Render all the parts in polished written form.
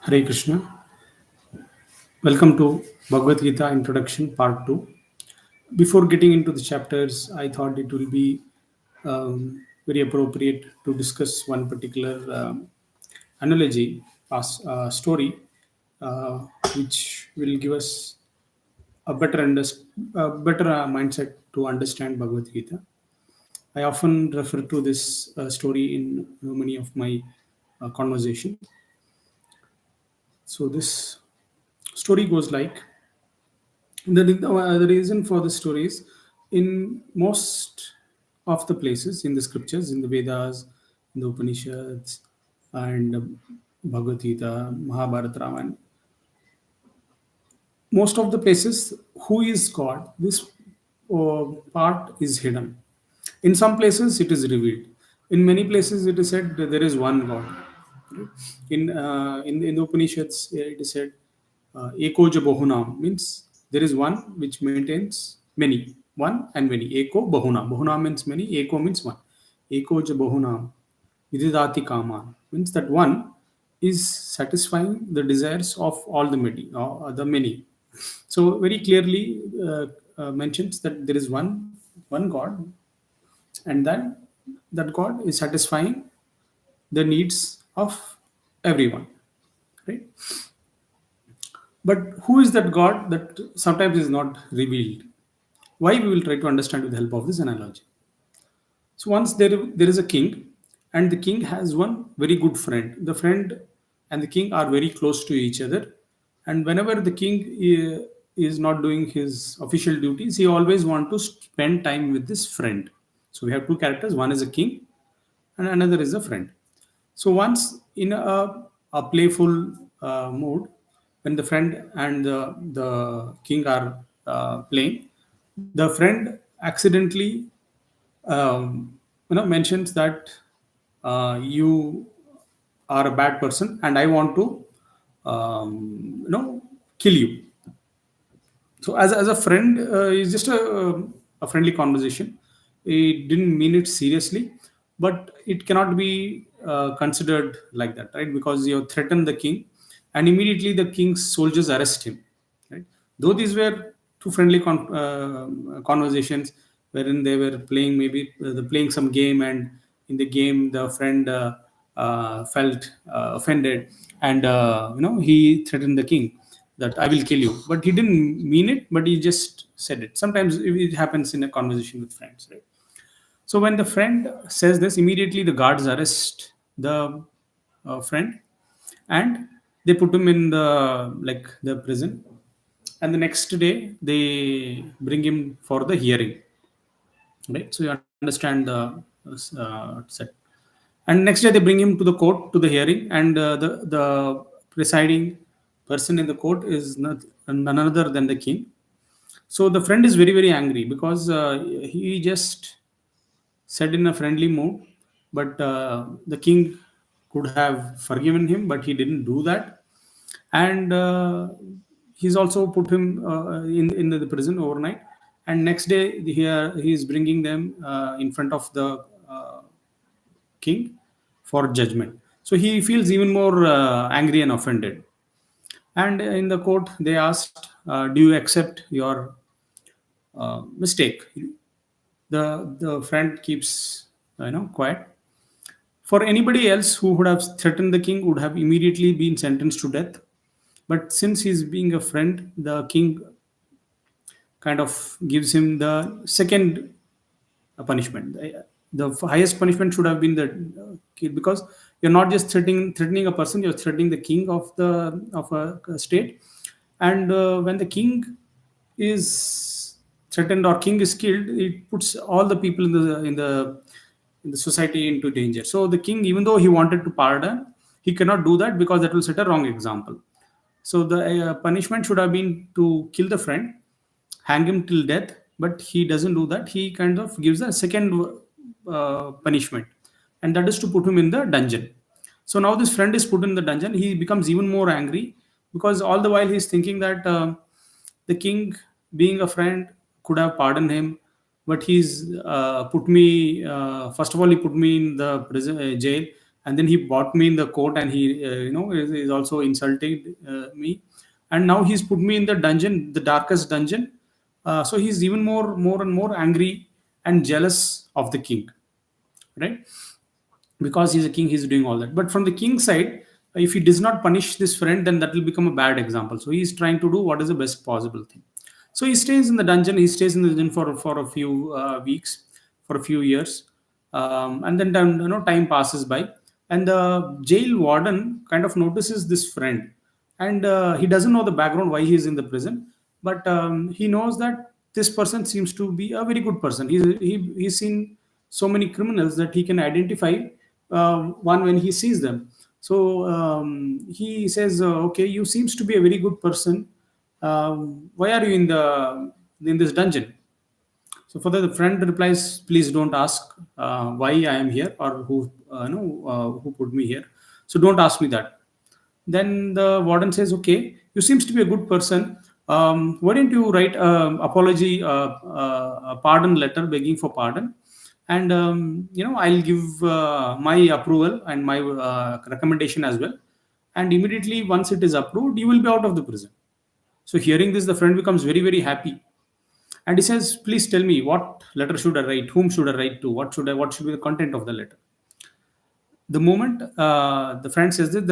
Hare Krishna. Welcome to Bhagavad Gita Introduction Part 2. Before getting into the chapters, I thought it will be very appropriate to discuss one particular analogy, story, uh, which will give us a better mindset to understand Bhagavad Gita. I often refer to this story in many of my conversations. So, this story goes like the reason for the story is in most of the places in the scriptures, in the Vedas, in the Upanishads, and Bhagavad Gita, Mahabharata, Ramayana, most of the places, who is God, this part is hidden. In some places, it is revealed. In many places, it is said that there is one God. In the Upanishads, it is said Ekoja Bahunam means there is one which maintains many, one and many. Eko Bahuna. Bahuna means many, Eko means one. Ekoja Bahunam. Vididati Kaman means that one is satisfying the desires of all the many. So very clearly mentions that there is one God, and then that God is satisfying the needs of everyone. Right? But who is that God that sometimes is not revealed? Why we will try to understand with the help of this analogy. So once there is a king, and the king has one very good friend. The friend and the king are very close to each other, and whenever the king is not doing his official duties, he always want to spend time with this friend. So we have two characters. One is a king, and another is a friend. So once in a playful mood, when the friend and the king are playing, the friend accidentally mentions that you are a bad person and I want to kill you. So as a friend, it's just a friendly conversation. It didn't mean it seriously, but it cannot be considered like that, right? Because you have threatened the king, and immediately the king's soldiers arrest him, right? Though these were two friendly conversations wherein they were playing, maybe playing some game, and in the game the friend felt offended, and he threatened the king that I will kill you. But he didn't mean it, but he just said it. Sometimes it happens in a conversation with friends, right? So when the friend says this, immediately the guards arrest the friend, and they put him in the prison. And the next day they bring him for the hearing, right? So you understand the set. And next day they bring him to the court to the hearing, and the presiding person in the court is none other than the king. So the friend is very very angry because he just said in a friendly mood, but the king could have forgiven him, but he didn't do that. And he's also put him in the prison overnight. And next day he is bringing them in front of the king for judgment. So he feels even more angry and offended. And in the court, they asked, "Do you accept your mistake?" The friend keeps quiet. For anybody else who would have threatened the king would have immediately been sentenced to death. But since he's being a friend, the king kind of gives him the second punishment. The highest punishment should have been the kill, because you're not just threatening a person, you're threatening the king of a state. And when the king is threatened or king is killed, it puts all the people in the society into danger. So the king, even though he wanted to pardon, he cannot do that because that will set a wrong example. So the punishment should have been to kill the friend, hang him till death, but he doesn't do that. He kind of gives a second punishment, and that is to put him in the dungeon. So now this friend is put in the dungeon. He becomes even more angry because all the while he's thinking that the king, being a friend, could have pardoned him, but he's put me. First of all, he put me in the prison jail. and then he bought me in the court, and he is also insulted me, and now he's put me in the dungeon, the darkest dungeon. So he's even more and more angry and jealous of the king, right? Because he's a king, he's doing all that. But from the king's side, if he does not punish this friend, then that will become a bad example. So he's trying to do what is the best possible thing. So he stays in the dungeon, he stays in the dungeon for a few weeks, for a few years. And then time passes by, and the jail warden kind of notices this friend, and he doesn't know the background why he is in the prison, but he knows that this person seems to be a very good person. He's seen so many criminals that he can identify one when he sees them. So he says, okay, you seems to be a very good person. Why are you in this dungeon? So for the friend replies, please don't ask why I am here, or who who put me here. So don't ask me that. Then the warden says, okay, you seems to be a good person. Why don't you write apology, a pardon letter begging for pardon, and I'll give my approval and my recommendation as well. And immediately once it is approved, you will be out of the prison. So hearing this, the friend becomes very very happy, and he says, please tell me, what letter should I write, whom should I write to, what should be the content of the letter. The moment the friend says that,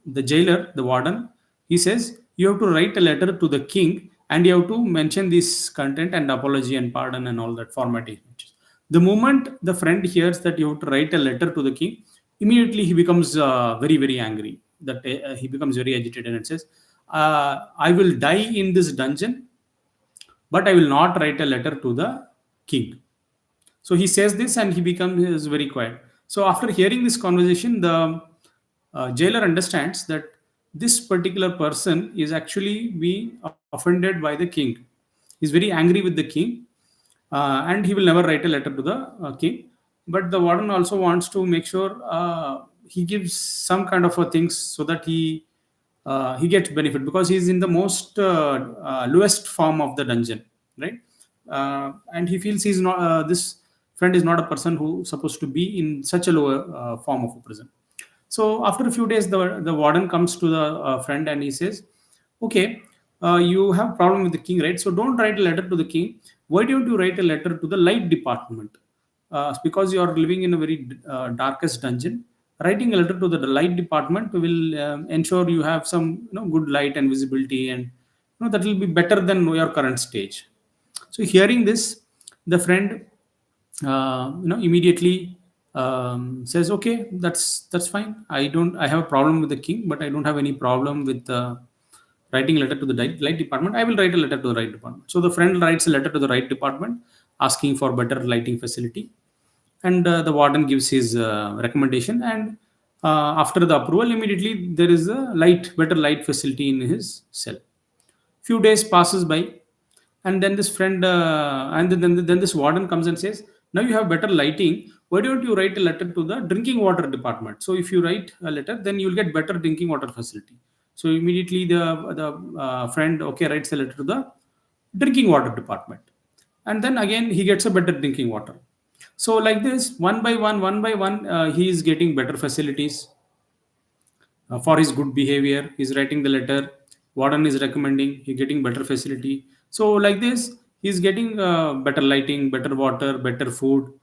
the jailer, the warden, he says, you have to write a letter to the king, and you have to mention this content and apology and pardon and all that format. The moment the friend hears that you have to write a letter to the king, immediately he becomes very very angry, that he becomes very agitated and says, I will die in this dungeon, but I will not write a letter to the king. So he says this, and he becomes very quiet. So after hearing this conversation, the jailer understands that this particular person is actually being offended by the king. He's very angry with the king, and he will never write a letter to the king. But the warden also wants to make sure he gives some kind of a things, so that he gets benefit, because he's in the most lowest form of the dungeon, right? And he feels he's not this friend is not a person who supposed to be in such a lower form of a prison. So after a few days, the warden comes to the friend, and he says, okay, you have problem with the king, right? So don't write a letter to the king. Why don't you write a letter to the light department? Because you are living in a very darkest dungeon, writing a letter to the light department will ensure you have some good light and visibility, and that will be better than your current stage. So hearing this, the friend immediately says, okay, that's fine. I have a problem with the king, but I don't have any problem with writing a letter to the light department. I will write a letter to the right department. So the friend writes a letter to the right department, asking for better lighting facility, and the warden gives his recommendation, and after the approval, immediately there is a better light facility in his cell. Few days passes by, and then this friend and then this warden comes and says, now you have better lighting, why don't you write a letter to the drinking water department? So if you write a letter, then you'll get better drinking water facility. So immediately the friend, okay, writes a letter to the drinking water department, and then again he gets a better drinking water. So like this, one by one, he is getting better facilities for his good behavior. He's writing the letter, warden is recommending, he getting better facility. So like this, he's getting better lighting, better water, better food,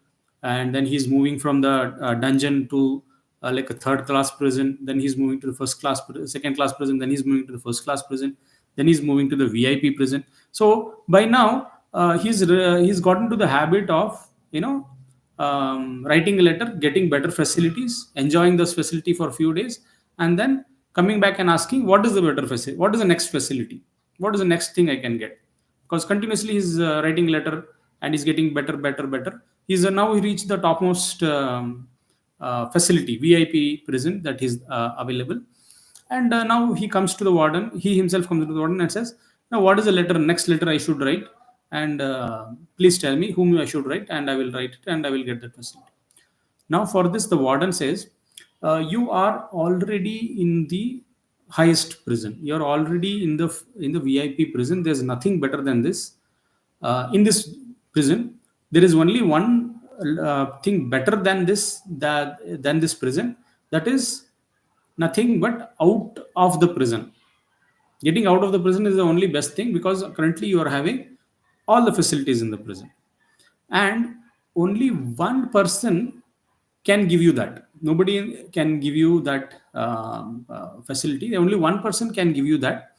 and then he's moving from the dungeon to like a third class prison. Then he's moving to the second class prison. Then he's moving to the first class prison. Then he's moving to the VIP prison. So by now, he's gotten to the habit of writing a letter, getting better facilities, enjoying this facility for a few days, and then coming back and asking, what is the better facility? What is the next facility? What is the next thing I can get? Because continuously he's writing letter, and he's getting better, better, better. He's now he reached the topmost facility, VIP prison, that is available. And now he comes to the warden. He himself comes to the warden and says, now what is the next letter I should write? And please tell me whom I should write, and I will write it, and I will get that facility. Now, for this, the warden says, you are already in the highest prison. You are already in the VIP prison. There's nothing better than this. In this prison, there is only one thing better than this prison, that is nothing but out of the prison. Getting out of the prison is the only best thing, because currently you are having all the facilities in the prison, and only one person can give you that. Nobody can give you that facility. Only one person can give you that.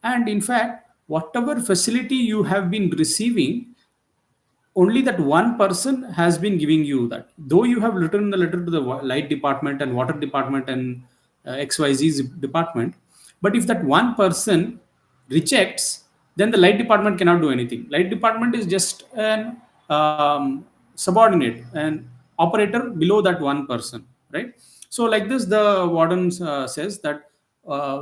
And in fact, whatever facility you have been receiving, only that one person has been giving you that. Though you have written the letter to the light department and water department and XYZ department, but if that one person rejects, then the light department cannot do anything. Light department is just an subordinate, an operator below that one person, right? So like this, the warden says that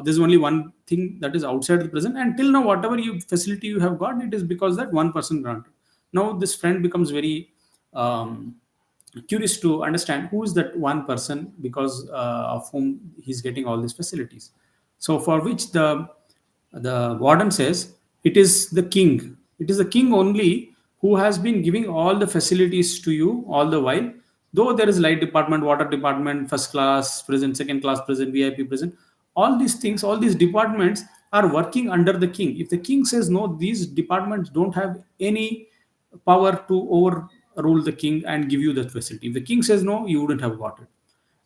there's only one thing that is outside the prison, and till now whatever you facility you have got, it is because that one person granted. Now this friend becomes very curious to understand who is that one person, because of whom he's getting all these facilities. So for which the warden says, it is the king. It is the king only who has been giving all the facilities to you all the while. Though there is light department, water department, first class prison, second class prison, VIP prison, all these things, all these departments are working under the king. If the king says no, these departments don't have any power to overrule the king and give you that facility. If the king says no, you wouldn't have got it.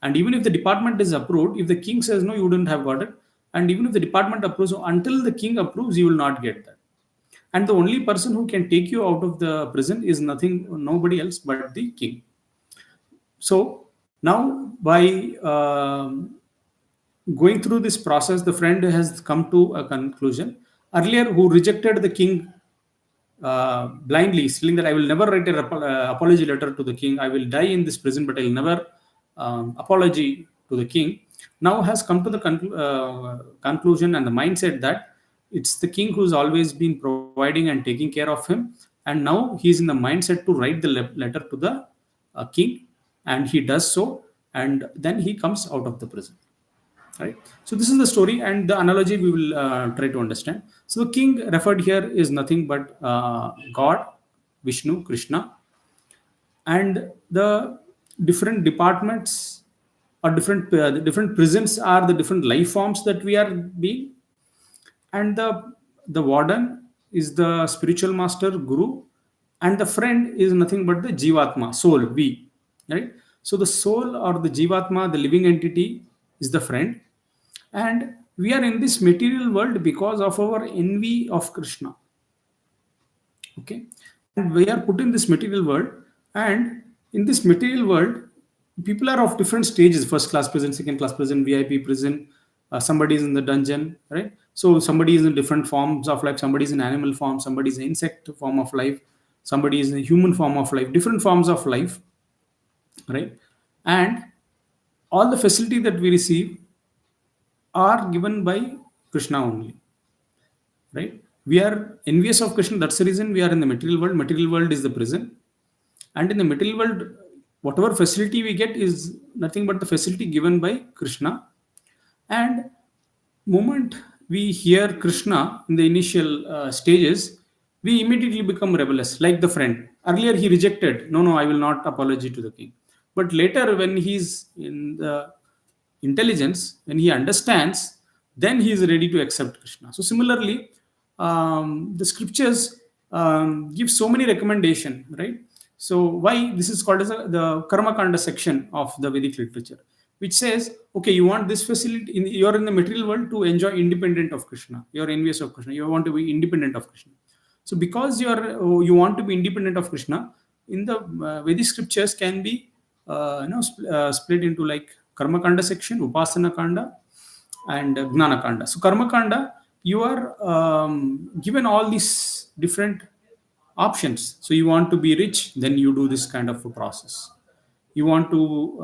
And even if the department is approved, if the king says no, you wouldn't have got it. And even if the department approves, until the king approves, you will not get that. And the only person who can take you out of the prison is nobody else but the king. So now, by going through this process, the friend has come to a conclusion. Earlier, who rejected the king blindly, saying that I will never write an apology letter to the king. I will die in this prison, but I will never apology to the king. Now has come to the conclusion and the mindset that it's the king who's always been providing and taking care of him, and now he's in the mindset to write the letter to the king, and he does so, and then he comes out of the prison. Right. So this is the story, and the analogy we will try to understand. So the king referred here is nothing but God, Vishnu, Krishna, and the different departments or the different prisons are the different life forms that we are being, and the warden is the spiritual master, guru, and the friend is nothing but the jivatma, soul, we, right? So the soul or the jivatma, the living entity, is the friend, and we are in this material world because of our envy of Krishna. Okay, and we are put in this material world, and in this material world, people are of different stages: first class prison, second class prison, VIP prison. Somebody is in the dungeon, right? So somebody is in different forms of life. Somebody is in animal form, somebody is in insect form of life, somebody is in human form of life, different forms of life, right? And all the facility that we receive are given by Krishna only, right? We are envious of Krishna. That's the reason we are in the material world. Material world is the prison, and in the material world, whatever facility we get is nothing but the facility given by Krishna. And moment we hear Krishna in the initial stages, we immediately become rebellious, like the friend. Earlier he rejected, no, no, I will not apology to the king. But later, when he's in the intelligence, when he understands, then he is ready to accept Krishna. So similarly, the scriptures give so many recommendation, right? So why this is called as the Karma Kanda section of the Vedic literature, which says, okay, you want this facility, you're in the material world to enjoy independent of Krishna. You're envious of Krishna. You want to be independent of Krishna. So because you want to be independent of Krishna, in the Vedic scriptures can be split into like Karma Kanda section, Upasana Kanda, and Gnana Kanda. So Karma Kanda, you are given all these different options. So you want to be rich, then you do this kind of a process. You want to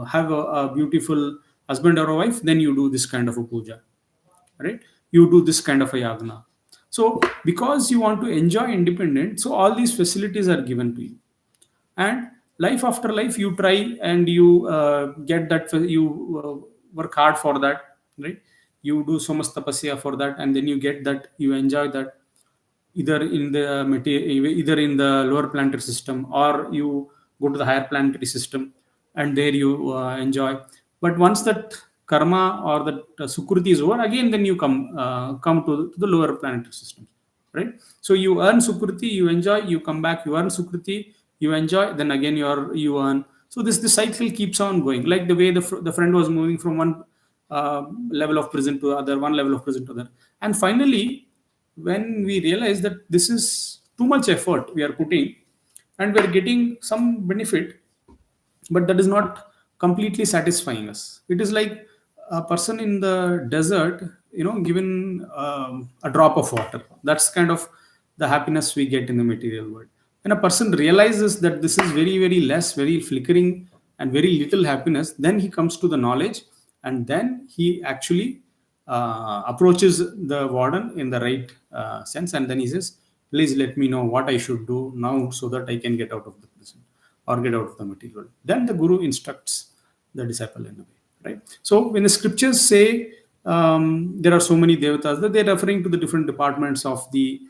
have a beautiful husband or a wife, then you do this kind of a puja, right? You do this kind of a yagna. So because you want to enjoy independence, so all these facilities are given to you, and life after life you try and you get that, you work hard for that, right? You do so much tapasya for that, and then you get that, you enjoy that, either in the lower planetary system, or you go to the higher planetary system, and there you enjoy. But once that karma or that sukriti is over, again then you come to the lower planetary system, right? So you earn sukriti, you enjoy, you come back, you earn sukriti, you enjoy, then again you earn. So this cycle keeps on going, like the way the friend was moving from one level of prison to other, one level of prison to other, and finally, when we realize that this is too much effort we are putting, and we are getting some benefit, but that is not completely satisfying us. It is like a person in the desert, given a drop of water. That's kind of the happiness we get in the material world. When a person realizes that this is very, very less, very flickering, and very little happiness, then he comes to the knowledge, and then he actually approaches the warden in the right sense, and then he says, "Please let me know what I should do now so that I can get out of the prison or get out of the material world." Then the guru instructs the disciple in a way, right? So when the scriptures say there are so many devatas, that they're referring to the different departments of the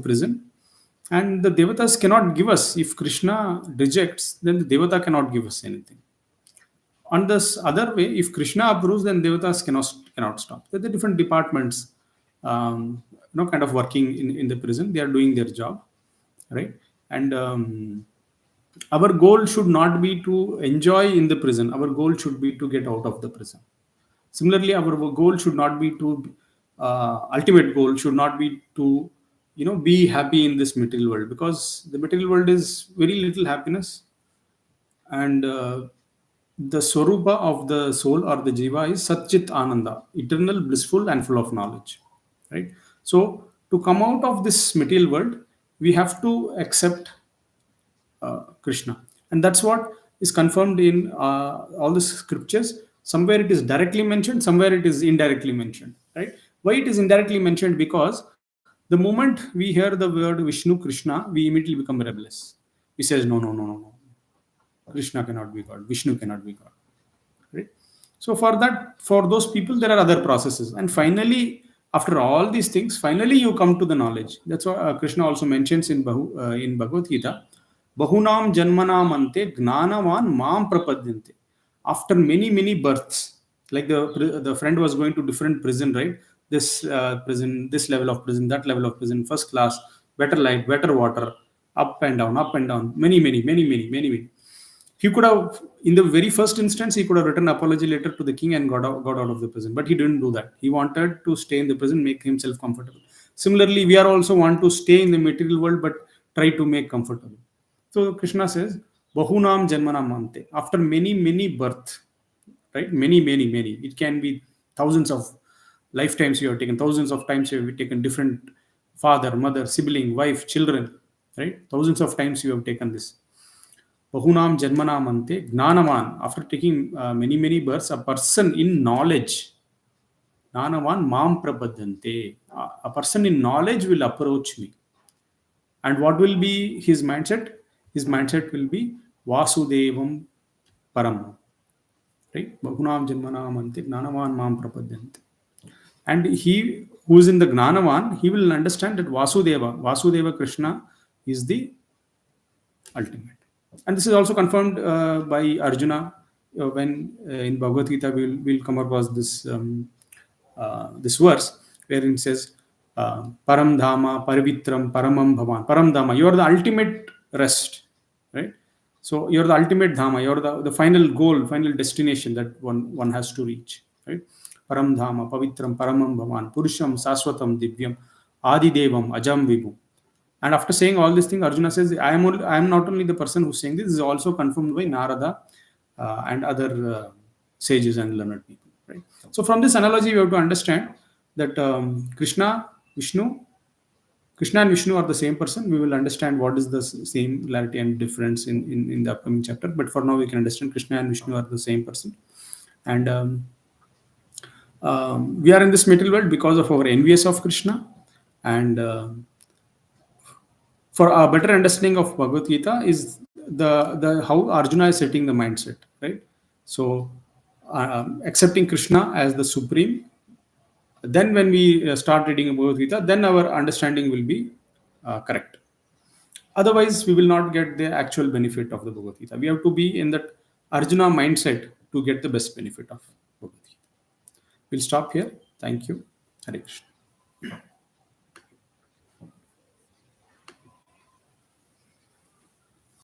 prison, and the devatas cannot give us. If Krishna rejects, then the devata cannot give us anything. On this other way, if Krishna approves, then devatas cannot stop. There are the different departments, kind of working in the prison. They are doing their job, right? And our goal should not be to enjoy in the prison. Our goal should be to get out of the prison. Similarly, our goal should not be to ultimate goal should not be to be happy in this material world, because the material world is very little happiness, and the swarupa of the soul or the jiva is satchit ananda, eternal, blissful, and full of knowledge, right? So to come out of this material world, we have to accept Krishna. And that's what is confirmed in all the scriptures. Somewhere it is directly mentioned, somewhere it is indirectly mentioned, right? Why it is indirectly mentioned? Because the moment we hear the word Vishnu, Krishna, we immediately become rebellious. We says, no, no, no, no, no. Krishna cannot be God. Vishnu cannot be God, right? So for that, for those people, there are other processes, and finally, after all these things, finally you come to the knowledge. That's what Krishna also mentions in Bhagavad Gita. Bahunam janmanam ante gnanavan mam prapadyante. After many births, like the friend was going to different prison, right? This prison, this level of prison, that level of prison, first class, better light, better water, up and down, many. He could have, in the very first instance, he could have written apology letter to the king and got out of the prison, but he didn't do that. He wanted to stay in the prison, make himself comfortable. Similarly, we are also want to stay in the material world, but try to make comfortable. So Krishna says, bahunam janmanam ante, after many birth, right? Many, it can be thousands of lifetimes you have taken, thousands of times you have taken different father, mother, sibling, wife, children, right? Thousands of times you have taken this. Bahunam Janmanam Ante Gnanavan. After taking many births, a person in knowledge, Gnanavan Mam Prabhadante. A person in knowledge will approach me. And what will be his mindset? His mindset will be Vasudevam Param. Right? Bahunam Janmanam Ante Gnanavan Mam Prabhadante. And he who is in the Gnanavan, he will understand that Vasudeva Krishna is the ultimate. And this is also confirmed by Arjuna when in Bhagavad Gita we'll come across this verse wherein it says, Param Dhama, Parivitram, Paramam Bhavan. Param Dhama, you are the ultimate rest, right? So you're the ultimate Dhama, you're the final goal, final destination that one has to reach, right? Param Dhama, Pavitram, Paramam Bhavan, Purusham, Saswatam, Divyam, Adi Devam, Ajam Vibhu. And after saying all these things, Arjuna says, I am not only the person who's saying this is also confirmed by Narada and other sages and learned people. Right? So from this analogy, we have to understand that Vishnu, Krishna and Vishnu are the same person. We will understand what is the similarity and difference in the upcoming chapter. But for now, we can understand Krishna and Vishnu are the same person. And we are in this material world because of our envious of Krishna. And for a better understanding of Bhagavad Gita is the how Arjuna is setting the mindset, right? So accepting Krishna as the supreme, then when we start reading Bhagavad Gita, then our understanding will be correct. Otherwise, we will not get the actual benefit of the Bhagavad Gita. We have to be in that Arjuna mindset to get the best benefit of Bhagavad Gita. We'll stop here. Thank you. Hare Krishna.